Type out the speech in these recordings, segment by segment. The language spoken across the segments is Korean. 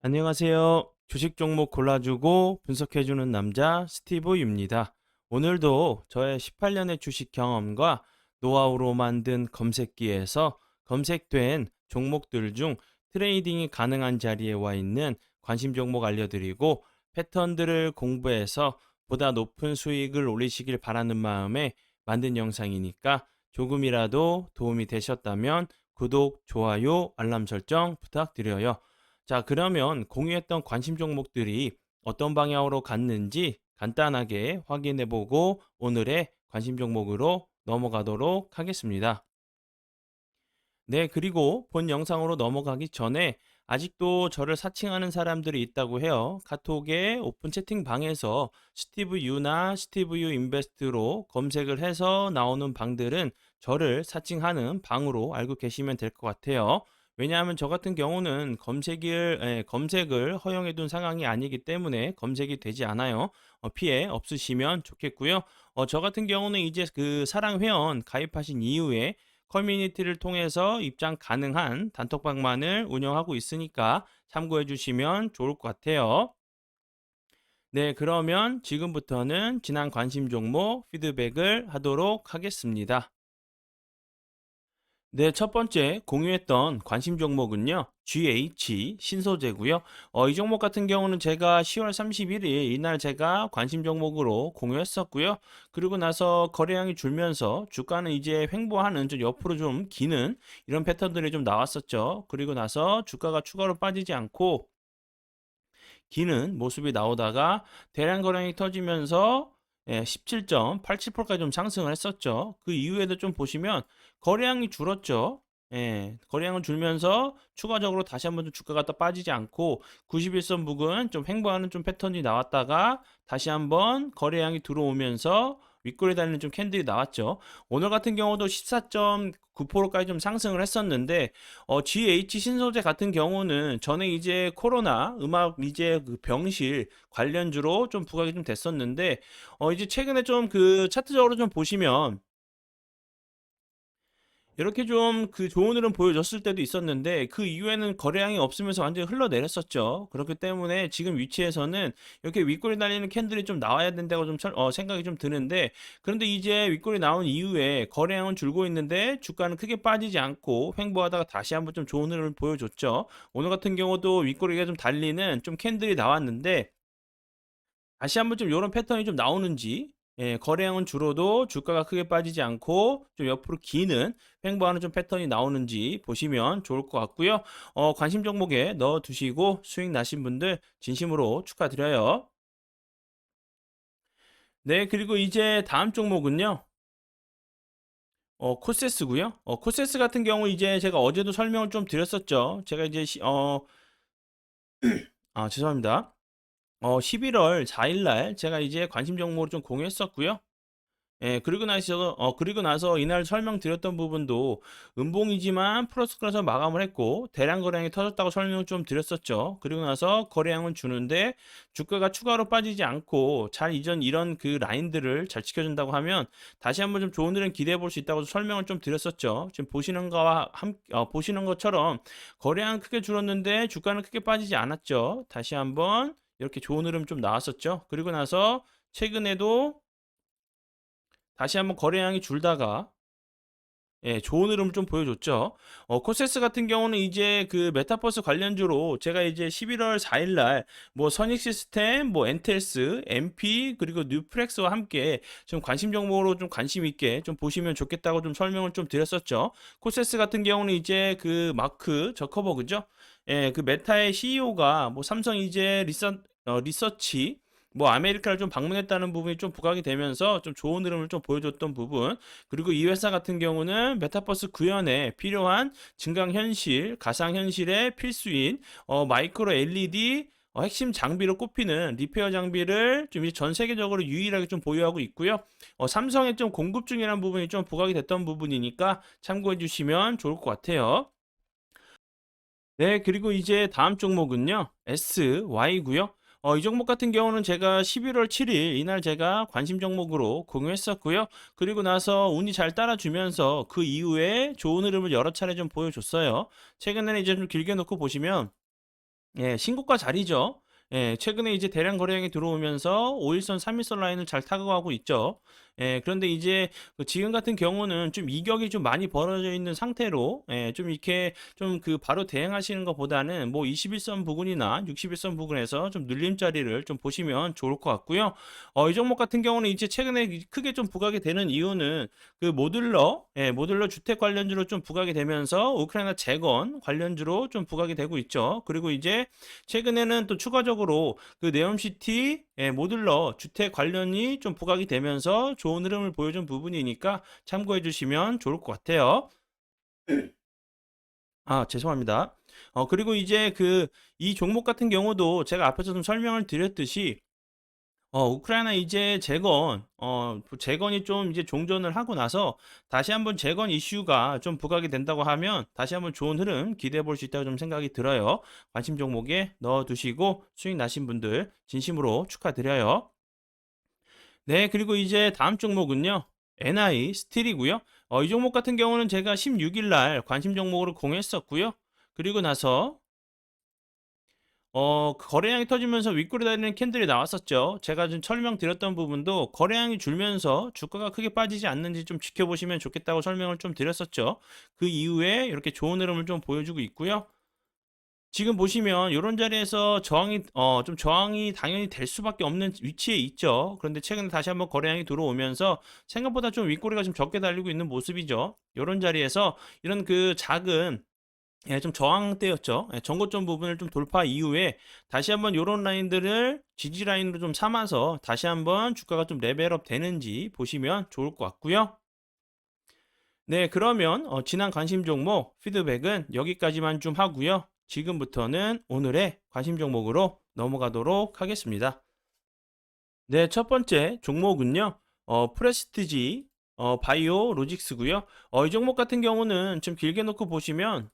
안녕하세요. 주식 종목 골라주고 분석해주는 남자 스티브 유입니다. 오늘도 저의 18년의 주식 경험과 노하우로 만든 검색기에서 검색된 종목들 중 트레이딩이 가능한 자리에 와 있는 관심 종목 알려드리고 패턴들을 공부해서 보다 높은 수익을 올리시길 바라는 마음에 만든 영상이니까 조금이라도 도움이 되셨다면 구독, 좋아요, 알람 설정 부탁드려요. 자, 그러면 공유했던 관심 종목들이 어떤 방향으로 갔는지 간단하게 확인해 보고 오늘의 관심 종목으로 넘어가도록 하겠습니다. 네, 그리고 본 영상으로 넘어가기 전에 아직도 저를 사칭하는 사람들이 있다고 해요. 카톡의 오픈 채팅방에서 스티브 유나 스티브 유 인베스트로 검색을 해서 나오는 방들은 저를 사칭하는 방으로 알고 계시면 될 것 같아요. 왜냐하면 저 같은 경우는 검색을 허용해 둔 상황이 아니기 때문에 검색이 되지 않아요. 피해 없으시면 좋겠고요. 저 같은 경우는 이제 그 사랑 회원 가입하신 이후에 커뮤니티를 통해서 입장 가능한 단톡방만을 운영하고 있으니까 참고해 주시면 좋을 것 같아요. 네, 그러면 지금부터는 지난 관심 종목 피드백을 하도록 하겠습니다. 네, 첫 번째 공유했던 관심 종목은요. GH 신소재고요. 이 종목 같은 경우는 제가 10월 31일 이날 제가 관심 종목으로 공유했었고요. 그리고 나서 거래량이 줄면서 주가는 이제 횡보하는 좀 옆으로 좀 기는 이런 패턴들이 좀 나왔었죠. 그리고 나서 주가가 추가로 빠지지 않고 기는 모습이 나오다가 대량 거래량이 터지면서 17.87%까지 좀 상승을 했었죠. 그 이후에도 좀 보시면 거래량이 줄었죠. 거래량은 줄면서 추가적으로 다시 한번 좀 주가가 또 빠지지 않고 91선 부근 좀 횡보하는 좀 패턴이 나왔다가 다시 한번 거래량이 들어오면서 윗골에 달리는 좀 캔들이 나왔죠. 오늘 같은 경우도 14.9%까지 좀 상승을 했었는데 GH 신소재 같은 경우는 전에 이제 코로나 음악 이제 그 병실 관련주로 좀 부각이 좀 됐었는데 이제 최근에 좀 그 차트적으로 좀 보시면 이렇게 좀 그 좋은 흐름 보여줬을 때도 있었는데 그 이후에는 거래량이 없으면서 완전히 흘러내렸었죠. 그렇기 때문에 지금 위치에서는 이렇게 윗골이 달리는 캔들이 좀 나와야 된다고 좀 생각이 좀 드는데 그런데 이제 윗골이 나온 이후에 거래량은 줄고 있는데 주가는 크게 빠지지 않고 횡보하다가 다시 한번 좀 좋은 흐름을 보여줬죠. 오늘 같은 경우도 윗골이가 좀 달리는 좀 캔들이 나왔는데 다시 한번 좀 요런 패턴이 좀 나오는지 거래량은 줄어도 주가가 크게 빠지지 않고 좀 옆으로 기는 횡보하는 좀 패턴이 나오는지 보시면 좋을 것 같고요. 관심 종목에 넣어 두시고 수익 나신 분들 진심으로 축하드려요. 네, 그리고 이제 다음 종목은요. 코세스고요. 코세스 같은 경우 이제 제가 어제도 설명을 좀 드렸었죠. 제가 이제 죄송합니다. 11월 4일 날 제가 이제 관심 종목을 좀 공유했었고요. 그리고 나서 이날 설명드렸던 부분도 음봉이지만 플러스 클에서 마감을 했고 대량 거래량이 터졌다고 설명을 좀 드렸었죠. 그리고 나서 거래량은 주는데 주가가 추가로 빠지지 않고 잘 이런 그 라인들을 잘 지켜준다고 하면 다시 한번 좀 좋은 흐름 기대해 볼 수 있다고 설명을 좀 드렸었죠. 지금 보시는 것처럼 거래량 크게 줄었는데 주가는 크게 빠지지 않았죠. 다시 한번 이렇게 좋은 흐름 좀 나왔었죠. 그리고 나서 최근에도 다시 한번 거래량이 줄다가 좋은 흐름을 좀 보여줬죠. 코세스 같은 경우는 이제 그 메타버스 관련주로 제가 이제 11월 4일 날 뭐 선익 시스템, 뭐 엔텔스, MP 그리고 뉴프렉스와 함께 좀 관심 종목으로 좀 관심 있게 좀 보시면 좋겠다고 좀 설명을 좀 드렸었죠. 코세스 같은 경우는 이제 그 마크 저커버그죠. 그 메타의 CEO가 뭐 삼성 이제 리서치 뭐 아메리카를 좀 방문했다는 부분이 좀 부각이 되면서 좀 좋은 흐름을 좀 보여줬던 부분 그리고 이 회사 같은 경우는 메타버스 구현에 필요한 증강현실, 가상현실의 필수인 마이크로 LED 핵심 장비로 꼽히는 리페어 장비를 좀 이제 전 세계적으로 유일하게 좀 보유하고 있고요. 삼성에 좀 공급 중이라는 부분이 좀 부각이 됐던 부분이니까 참고해 주시면 좋을 것 같아요. 네, 그리고 이제 다음 종목은요. SY고요. 이 종목 같은 경우는 제가 11월 7일 이날 제가 관심 종목으로 공유했었고요. 그리고 나서 운이 잘 따라주면서 그 이후에 좋은 흐름을 여러 차례 좀 보여줬어요. 최근에는 이제 좀 길게 놓고 보시면 예, 신고가 자리죠. 예, 최근에 이제 대량 거래량이 들어오면서 5일선, 3일선 라인을 잘 타격하고 있죠. 예, 그런데 이제 지금 같은 경우는 좀 이격이 좀 많이 벌어져 있는 상태로, 예, 좀 이렇게 좀 바로 대응하시는 것보다는 뭐 21선 부근이나 61선 부근에서 좀 눌림자리를 좀 보시면 좋을 것 같고요. 이 종목 같은 경우는 이제 최근에 크게 좀 부각이 되는 이유는 모듈러 주택 관련주로 좀 부각이 되면서 우크라이나 재건 관련주로 좀 부각이 되고 있죠. 그리고 이제 최근에는 또 추가적으로 그 네옴시티 모듈러 주택 관련이 좀 부각이 되면서 좋은 흐름을 보여준 부분이니까 참고해 주시면 좋을 것 같아요. 아, 죄송합니다. 그리고 이제 이 종목 같은 경우도 제가 앞에서 좀 설명을 드렸듯이 우크라이나 이제 재건이 좀 이제 종전을 하고 나서 다시 한번 재건 이슈가 좀 부각이 된다고 하면 다시 한번 좋은 흐름 기대해 볼 수 있다고 좀 생각이 들어요. 관심 종목에 넣어 두시고 수익 나신 분들 진심으로 축하드려요. 네, 그리고 이제 다음 종목은요. NI 스틸이고요. 이 종목 같은 경우는 제가 16일 날 관심 종목으로 공유했었고요. 그리고 나서 거래량이 터지면서 윗골이 달리는 캔들이 나왔었죠. 제가 좀 설명드렸던 부분도 거래량이 줄면서 주가가 크게 빠지지 않는지 좀 지켜보시면 좋겠다고 설명을 좀 드렸었죠. 그 이후에 이렇게 좋은 흐름을 좀 보여주고 있고요. 지금 보시면 이런 자리에서 저항이 당연히 될 수밖에 없는 위치에 있죠. 그런데 최근에 다시 한번 거래량이 들어오면서 생각보다 좀 윗꼬리가 좀 적게 달리고 있는 모습이죠. 이런 자리에서 이런 작은 좀 저항대였죠. 전고점 부분을 좀 돌파 이후에 다시 한번 요런 라인들을 지지 라인으로 좀 삼아서 다시 한번 주가가 좀 레벨업 되는지 보시면 좋을 것 같고요. 네, 그러면 지난 관심 종목 피드백은 여기까지만 좀 하고요. 지금부터는 오늘의 관심 종목으로 넘어가도록 하겠습니다. 네, 첫 번째 종목은요. 프레스티지 바이오 로직스고요. 이 종목 같은 경우는 좀 길게 놓고 보시면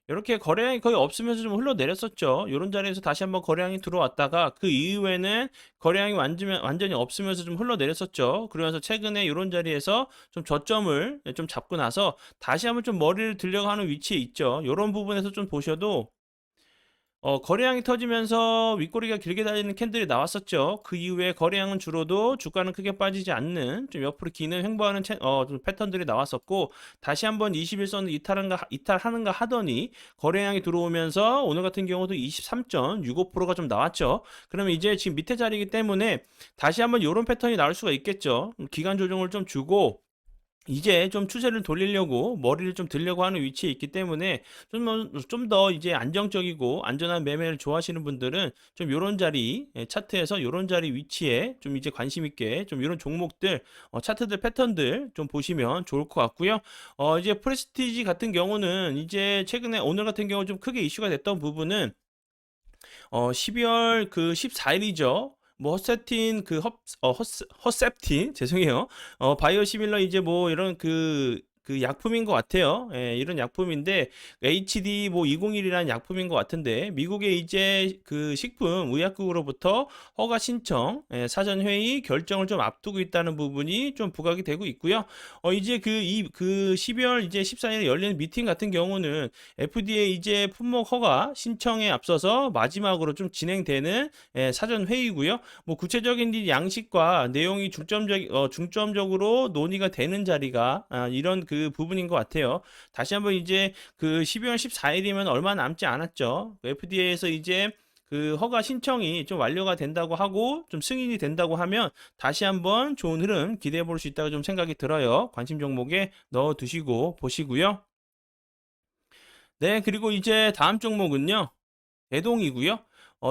이렇게 거래량이 거의 없으면서 좀 흘러내렸었죠. 요런 자리에서 다시 한번 거래량이 들어왔다가 그 이후에는 거래량이 완전히 없으면서 좀 흘러내렸었죠. 그러면서 최근에 요런 자리에서 좀 저점을 좀 잡고 나서 다시 한번 좀 머리를 들려고 하는 위치에 있죠. 요런 부분에서 좀 보셔도 거래량이 터지면서 윗꼬리가 길게 달리는 캔들이 나왔었죠. 그 이후에 거래량은 줄어도 주가는 크게 빠지지 않는 좀 옆으로 기는 횡보하는 좀 패턴들이 나왔었고 다시 한번 21선을 이탈하는가 하더니 거래량이 들어오면서 오늘 같은 경우도 23.65%가 좀 나왔죠. 그러면 이제 지금 밑에 자리이기 때문에 다시 한번 이런 패턴이 나올 수가 있겠죠. 기간 조정을 좀 주고 이제 좀 추세를 돌리려고 머리를 좀 들려고 하는 위치에 있기 때문에 좀 더 이제 안정적이고 안전한 매매를 좋아하시는 분들은 좀 요런 자리 차트에서 요런 자리 위치에 좀 이제 관심 있게 좀 이런 종목들 차트들 패턴들 좀 보시면 좋을 것 같고요. 이제 프레스티지 같은 경우는 이제 최근에 오늘 같은 경우 좀 크게 이슈가 됐던 부분은 12월 14일이죠. 뭐 허세틴 허셉틴 죄송해요. 바이오 시밀러 이제 뭐 이런 약품인 것 같아요. 예, 이런 약품인데 HD 뭐 201이라는 약품인 것 같은데 미국의 이제 식품 의약국으로부터 허가 신청, 사전 회의 결정을 좀 앞두고 있다는 부분이 좀 부각이 되고 있고요. 이제 12월 이제 14일에 열리는 미팅 같은 경우는 FDA 이제 품목 허가 신청에 앞서서 마지막으로 좀 진행되는 사전 회의고요. 뭐 구체적인 이 양식과 내용이 중점적으로 논의가 되는 자리가 이런 부분인 것 같아요. 다시 한번 이제 12월 14일이면 얼마 남지 않았죠. FDA에서 이제 허가 신청이 좀 완료가 된다고 하고 좀 승인이 된다고 하면 다시 한번 좋은 흐름 기대해 볼 수 있다고 좀 생각이 들어요. 관심 종목에 넣어 두시고 보시고요. 네, 그리고 이제 다음 종목은요. 대동이고요.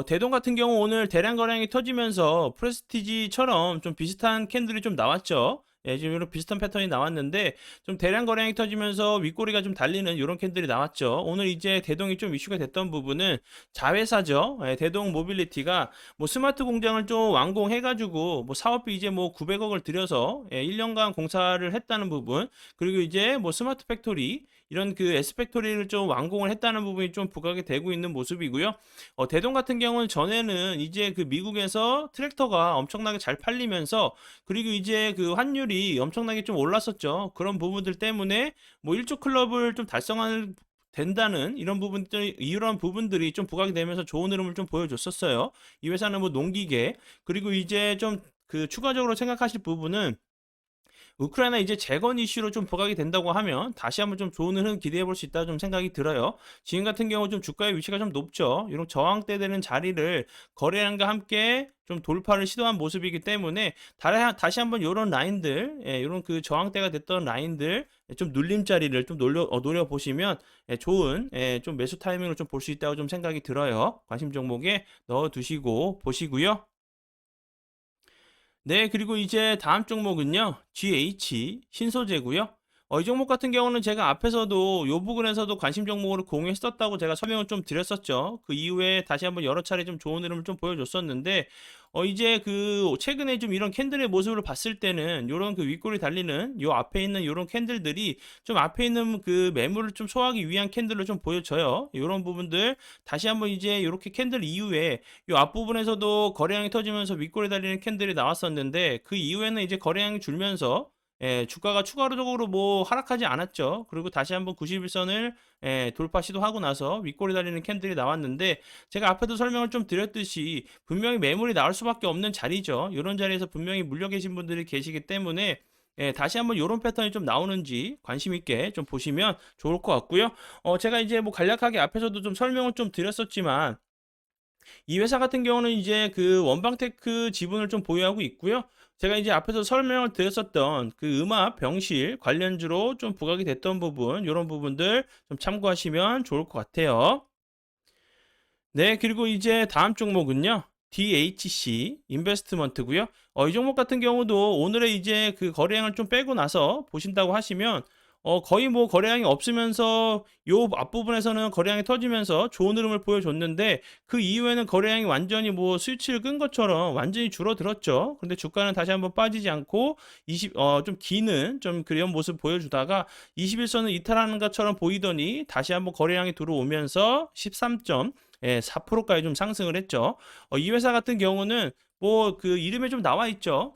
대동 같은 경우 오늘 대량 거래량이 터지면서 프레스티지처럼 좀 비슷한 캔들이 좀 나왔죠. 예, 지금 이런 비슷한 패턴이 나왔는데 좀 대량 거래량이 터지면서 윗꼬리가 좀 달리는 이런 캔들이 나왔죠. 오늘 이제 대동이 좀 이슈가 됐던 부분은 자회사죠. 예, 대동 모빌리티가 뭐 스마트 공장을 좀 완공해가지고 뭐 사업비 이제 뭐 900억을 들여서 1년간 공사를 했다는 부분 그리고 이제 뭐 스마트 팩토리 이런 S팩토리를 좀 완공을 했다는 부분이 좀 부각이 되고 있는 모습이고요. 대동 같은 경우는 전에는 이제 미국에서 트랙터가 엄청나게 잘 팔리면서 그리고 이제 환율이 엄청나게 좀 올랐었죠. 그런 부분들 때문에 뭐 1조 클럽을 좀 달성하는 된다는 이런 부분들이 좀 부각이 되면서 좋은 흐름을 좀 보여줬었어요. 이 회사는 뭐 농기계, 그리고 이제 좀 그 추가적으로 생각하실 부분은 우크라이나 이제 재건 이슈로 좀 부각이 된다고 하면 다시 한번 좀 좋은 흐름 기대해 볼 수 있다 좀 생각이 들어요. 지금 같은 경우 좀 주가의 위치가 좀 높죠. 이런 저항대 되는 자리를 거래량과 함께 좀 돌파를 시도한 모습이기 때문에 다시 한번 요런 라인들, 요런 그 저항대가 됐던 라인들 좀 눌림자리를 좀 노려 보시면 좋은 좀 매수 타이밍을 좀 볼 수 있다고 좀 생각이 들어요. 관심 종목에 넣어 두시고 보시고요. 네, 그리고 이제 다음 종목은요. GH 신소재고요. 이 종목 같은 경우는 제가 앞에서도 요 부분에서도 관심 종목으로 공유했었다고 제가 설명을 좀 드렸었죠. 그 이후에 다시 한번 여러 차례 좀 좋은 흐름을 좀 보여줬었는데, 이제 그 최근에 좀 이런 캔들의 모습을 봤을 때는 요런 그 윗골이 달리는 요 앞에 있는 요런 캔들들이 좀 앞에 있는 그 매물을 좀 소화하기 위한 캔들로 좀 보여져요. 요런 부분들 다시 한번 이제 요렇게 캔들 이후에 요 앞부분에서도 거래량이 터지면서 윗골에 달리는 캔들이 나왔었는데 그 이후에는 이제 거래량이 줄면서 주가가 추가적으로 뭐 하락하지 않았죠. 그리고 다시 한번 91선을 돌파 시도하고 나서 윗골에 달리는 캔들이 나왔는데 제가 앞에도 설명을 좀 드렸듯이 분명히 매물이 나올 수밖에 없는 자리죠. 이런 자리에서 분명히 물려 계신 분들이 계시기 때문에 다시 한번 이런 패턴이 좀 나오는지 관심 있게 좀 보시면 좋을 것 같고요. 제가 이제 뭐 간략하게 앞에서도 좀 설명을 좀 드렸었지만 이 회사 같은 경우는 이제 그 원방테크 지분을 좀 보유하고 있고요. 제가 이제 앞에서 설명을 드렸었던 그 음압 병실 관련주로 좀 부각이 됐던 부분, 이런 부분들 좀 참고하시면 좋을 것 같아요. 네, 그리고 이제 다음 종목은요. DHC 인베스트먼트고요. 이 종목 같은 경우도 오늘의 이제 그 거래량을 좀 빼고 나서 보신다고 하시면 거의 뭐 거래량이 없으면서 요 앞부분에서는 거래량이 터지면서 좋은 흐름을 보여줬는데 그 이후에는 거래량이 완전히 뭐 스위치를 끈 것처럼 완전히 줄어들었죠. 근데 주가는 다시 한번 빠지지 않고 좀 기는 좀 그런 모습 보여주다가 21선을 이탈하는 것처럼 보이더니 다시 한번 거래량이 들어오면서 4%까지 좀 상승을 했죠. 이 회사 같은 경우는 뭐 그 이름에 좀 나와 있죠.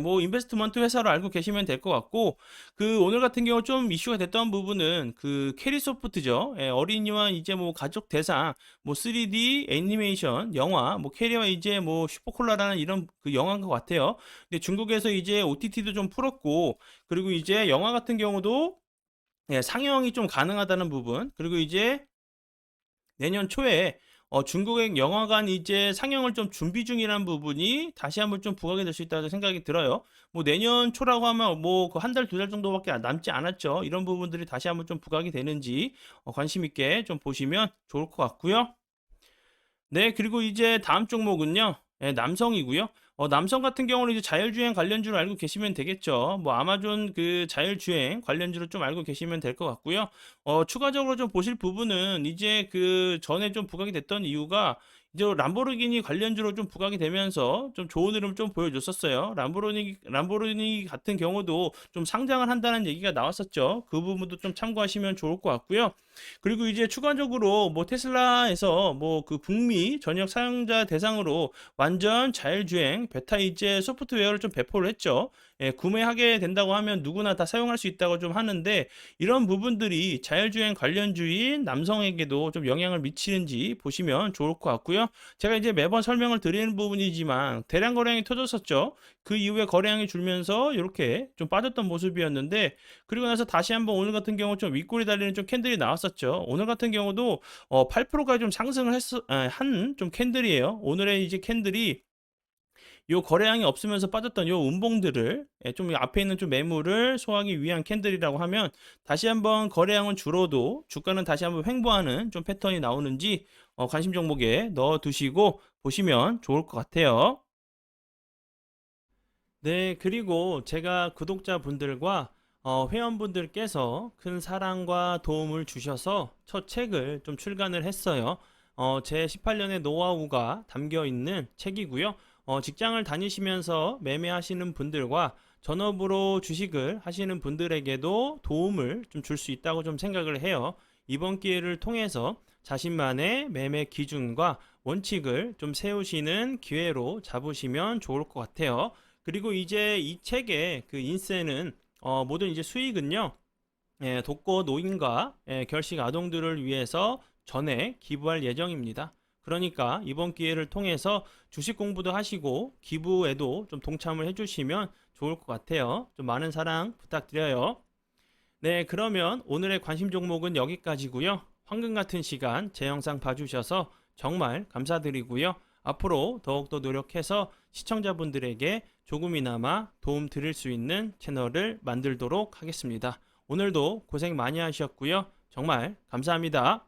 뭐 인베스트먼트 회사로 알고 계시면 될 것 같고 그 오늘 같은 경우 좀 이슈가 됐던 부분은 그 캐리소프트죠. 어린이와 이제 뭐 가족 대상 뭐 3D 애니메이션 영화 뭐 캐리와 이제 뭐 슈퍼콜라라는 이런 그 영화인 것 같아요. 근데 중국에서 이제 OTT도 좀 풀었고 그리고 이제 영화 같은 경우도 상영이 좀 가능하다는 부분 그리고 이제 내년 초에 중국의 영화관 이제 상영을 좀 준비 중이라는 부분이 다시 한번 좀 부각이 될 수 있다고 생각이 들어요. 뭐 내년 초라고 하면 뭐 그 한 달, 두 달 정도밖에 남지 않았죠. 이런 부분들이 다시 한번 좀 부각이 되는지 관심 있게 좀 보시면 좋을 것 같고요. 네, 그리고 이제 다음 종목은요. 남성이고요. 남성 같은 경우는 이제 자율주행 관련주를 알고 계시면 되겠죠. 뭐 아마존 그 자율주행 관련주를 좀 알고 계시면 될 것 같고요. 추가적으로 좀 보실 부분은 이제 그 전에 좀 부각이 됐던 이유가 이제 람보르기니 관련주로 좀 부각이 되면서 좀 좋은 흐름 좀 보여줬었어요. 람보르니 같은 경우도 좀 상장을 한다는 얘기가 나왔었죠. 그 부분도 좀 참고하시면 좋을 것 같고요. 그리고 이제 추가적으로 뭐 테슬라에서 뭐 그 북미 전역 사용자 대상으로 완전 자율주행 베타 이제 소프트웨어를 좀 배포를 했죠. 구매하게 된다고 하면 누구나 다 사용할 수 있다고 좀 하는데 이런 부분들이 자율주행 관련주인 남성에게도 좀 영향을 미치는지 보시면 좋을 것 같고요. 제가 이제 매번 설명을 드리는 부분이지만 대량 거래량이 터졌었죠. 그 이후에 거래량이 줄면서 이렇게 좀 빠졌던 모습이었는데 그리고 나서 다시 한번 오늘 같은 경우 좀 윗골이 달리는 좀 캔들이 나왔었죠. 오늘 같은 경우도 8%까지 좀 상승을 한 좀 캔들이에요. 오늘의 이제 캔들이 요 거래량이 없으면서 빠졌던 요 음봉들을 좀 앞에 있는 좀 매물을 소화하기 위한 캔들이라고 하면 다시 한번 거래량은 줄어도 주가는 다시 한번 횡보하는 좀 패턴이 나오는지 관심 종목에 넣어 두시고 보시면 좋을 것 같아요. 네, 그리고 제가 구독자분들과 회원분들께서 큰 사랑과 도움을 주셔서 첫 책을 좀 출간을 했어요. 제 18년의 노하우가 담겨 있는 책이고요. 직장을 다니시면서 매매하시는 분들과 전업으로 주식을 하시는 분들에게도 도움을 좀 줄 수 있다고 좀 생각을 해요. 이번 기회를 통해서 자신만의 매매 기준과 원칙을 좀 세우시는 기회로 잡으시면 좋을 것 같아요. 그리고 이제 이 책의 그 인세는 모든 이제 수익은요. 독거 노인과 결식 아동들을 위해서 전액 기부할 예정입니다. 그러니까 이번 기회를 통해서 주식 공부도 하시고 기부에도 좀 동참을 해주시면 좋을 것 같아요. 좀 많은 사랑 부탁드려요. 네, 그러면 오늘의 관심 종목은 여기까지고요. 황금 같은 시간 제 영상 봐주셔서 정말 감사드리고요. 앞으로 더욱더 노력해서 시청자분들에게 조금이나마 도움 드릴 수 있는 채널을 만들도록 하겠습니다. 오늘도 고생 많이 하셨고요. 정말 감사합니다.